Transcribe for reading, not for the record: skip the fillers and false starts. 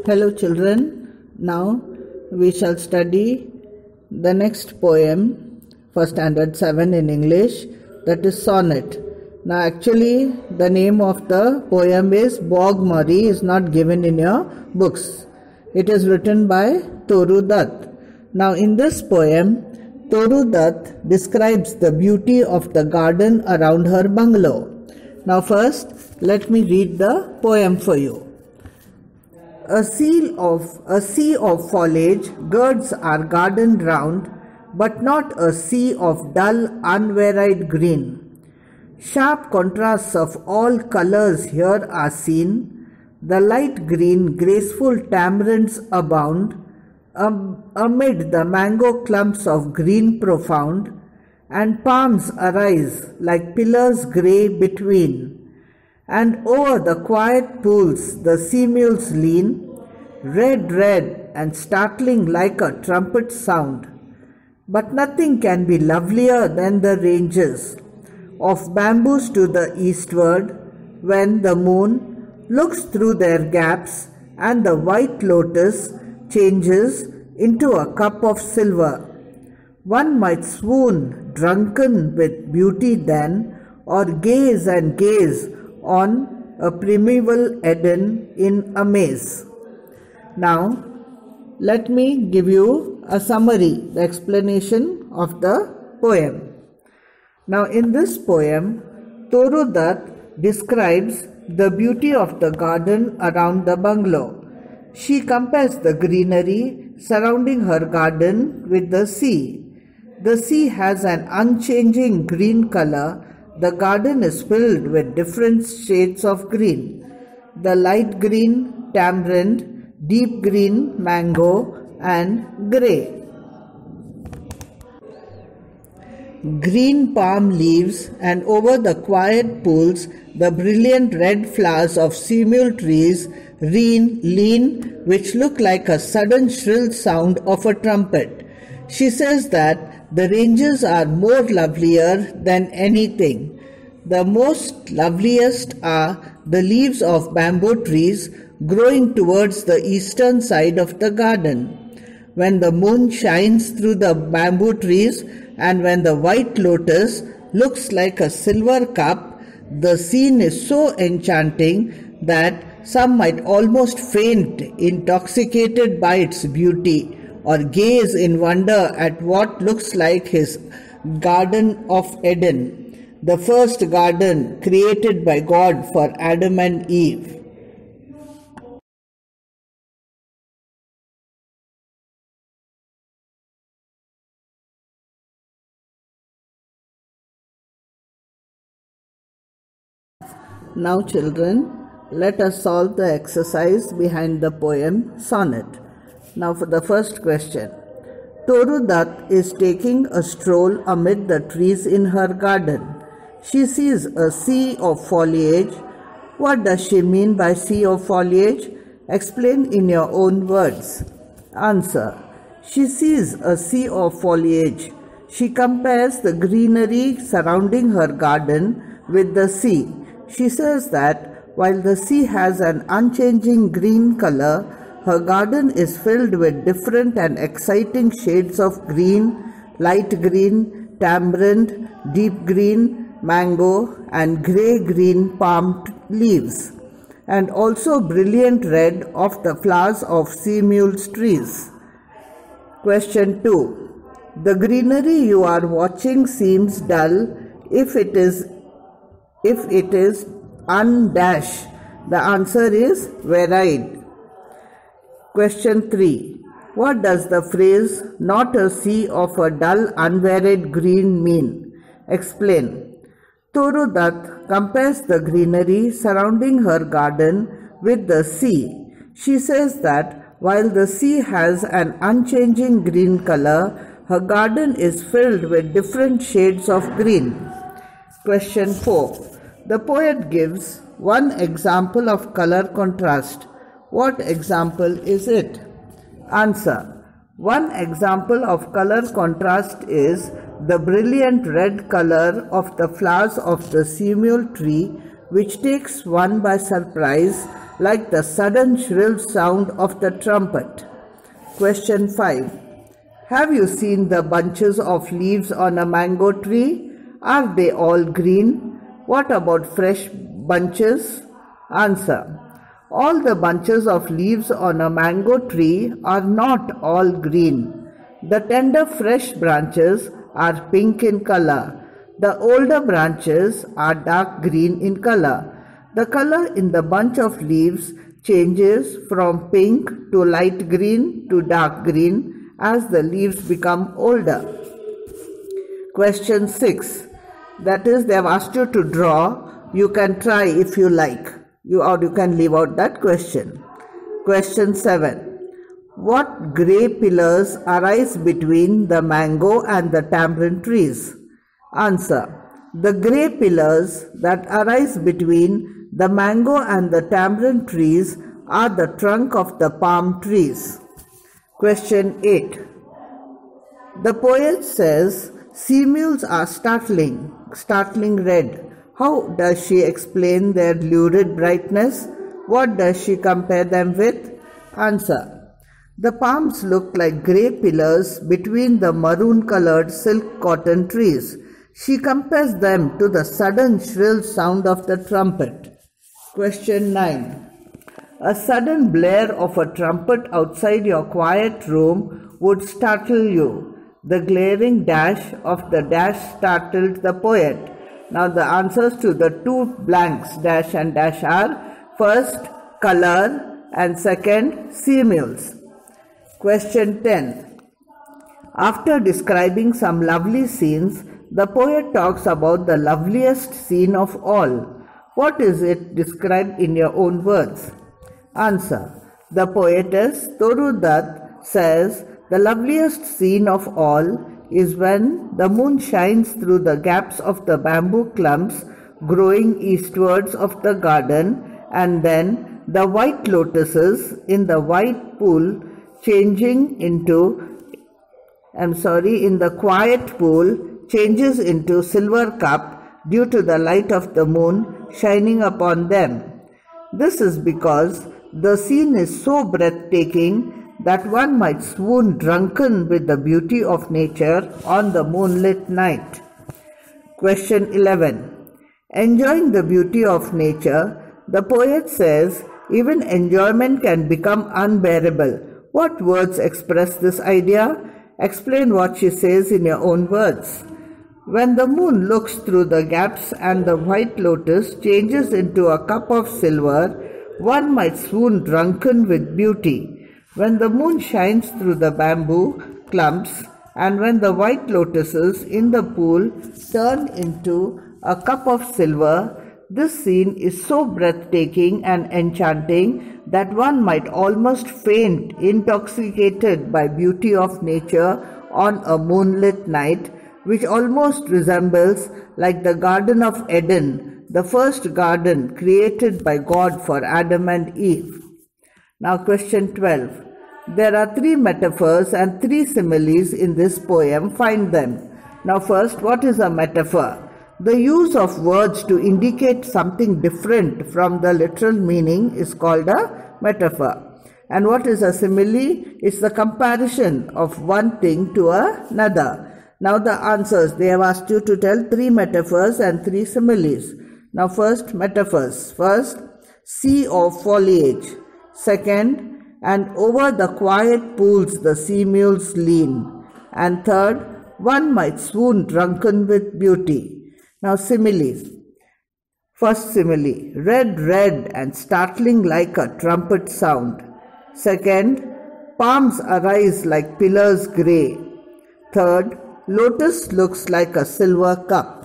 Hello children, now we shall study the next poem for standard 7 in English, that is sonnet. Now actually the name of the poem is Bog Murray, is not given in your books. It is written by Toru Dutt. Now in this poem, Toru Dutt describes the beauty of the garden around her bungalow. Now first, let me read the poem for you. A sea of foliage girds our garden round, but not a sea of dull, unvaried green. Sharp contrasts of all colours here are seen. The light green, graceful tamarinds abound, amid the mango clumps of green profound, and palms arise like pillars grey between. And o'er the quiet pools the sea mules lean, red and startling like a trumpet sound. But nothing can be lovelier than the ranges of bamboos to the eastward, when the moon looks through their gaps and the white lotus changes into a cup of silver. One might swoon drunken with beauty then, or gaze and gaze on a primeval Eden in amaze. Now, let me give you a summary, the explanation of the poem. Now, in this poem, Toru Dutt describes the beauty of the garden around the bungalow. She compares the greenery surrounding her garden with the sea. The sea has an unchanging green color. The garden is filled with different shades of green. The light green tamarind, deep green mango, and grey. Green palm leaves, and over the quiet pools the brilliant red flowers of simul trees lean, which look like a sudden shrill sound of a trumpet. She says that the ranges are more lovelier than anything. The most loveliest are the leaves of bamboo trees growing towards the eastern side of the garden. When the moon shines through the bamboo trees and when the white lotus looks like a silver cup, the scene is so enchanting that some might almost faint, intoxicated by its beauty, or gaze in wonder at what looks like his Garden of Eden, the first garden created by God for Adam and Eve. Now children, let us solve the exercise behind the poem Sonnet. Now for the first question. Toru Dutt is taking a stroll amid the trees in her garden. She sees a sea of foliage. What does she mean by sea of foliage? Explain in your own words. Answer. She sees a sea of foliage. She compares the greenery surrounding her garden with the sea. She says that while the sea has an unchanging green color, her garden is filled with different and exciting shades of green, light green, tamarind, deep green, mango, and grey-green palm leaves, and also brilliant red of the flowers of sea mules trees. Question 2. The greenery you are watching seems dull if it is undash. The answer is varied. Question 3. What does the phrase "not a sea of a dull, unvaried green" mean? Explain. Toru Dutt compares the greenery surrounding her garden with the sea. She says that while the sea has an unchanging green color, her garden is filled with different shades of green. Question 4. The poet gives one example of color contrast. What example is it? Answer. One example of color contrast is the brilliant red color of the flowers of the simul tree which takes one by surprise like the sudden shrill sound of the trumpet. Question 5. Have you seen the bunches of leaves on a mango tree? Are they all green? What about fresh bunches? Answer. All the bunches of leaves on a mango tree are not all green. The tender fresh branches are pink in color. The older branches are dark green in color. The color in the bunch of leaves changes from pink to light green to dark green as the leaves become older. Question 6. That is, they have asked you to draw. You can try if you like. Or you can leave out that question. Question 7. What grey pillars arise between the mango and the tamarind trees? Answer. The grey pillars that arise between the mango and the tamarind trees are the trunk of the palm trees. Question 8. The poet says, sea mules are startling red. How does she explain their lurid brightness? What does she compare them with? Answer. The palms look like grey pillars between the maroon-colored silk cotton trees. She compares them to the sudden shrill sound of the trumpet. Question 9. A sudden blare of a trumpet outside your quiet room would startle you. The glaring dash of the dash startled the poet. Now the answers to the two blanks, dash and dash, are first, color, and second, sea mules. Question 10. After describing some lovely scenes, the poet talks about the loveliest scene of all. What is it? Described in your own words. Answer. The poetess Toru Dutt says, the loveliest scene of all is when the moon shines through the gaps of the bamboo clumps growing eastwards of the garden, and then the white lotuses in the white pool in the quiet pool changes into silver cup due to the light of the moon shining upon them. This is because the scene is so breathtaking that one might swoon drunken with the beauty of nature on the moonlit night. Question 11. Enjoying the beauty of nature, the poet says, even enjoyment can become unbearable. What words express this idea? Explain what she says in your own words. When the moon looks through the gaps and the white lotus changes into a cup of silver, one might swoon drunken with beauty. When the moon shines through the bamboo clumps and when the white lotuses in the pool turn into a cup of silver, this scene is so breathtaking and enchanting that one might almost faint, intoxicated by beauty of nature on a moonlit night, which almost resembles like the Garden of Eden, the first garden created by God for Adam and Eve. Now question 12. There are 3 metaphors and 3 similes in this poem. Find them. Now first, what is a metaphor? The use of words to indicate something different from the literal meaning is called a metaphor. And what is a simile? It's the comparison of one thing to another. Now the answers, they have asked you to tell 3 metaphors and 3 similes. Now first, metaphors. First, sea of foliage. Second, and over the quiet pools the sea mules lean. And third, one might swoon drunken with beauty. Now similes. First simile, red, red and startling like a trumpet sound. Second, palms arise like pillars grey. Third, lotus looks like a silver cup.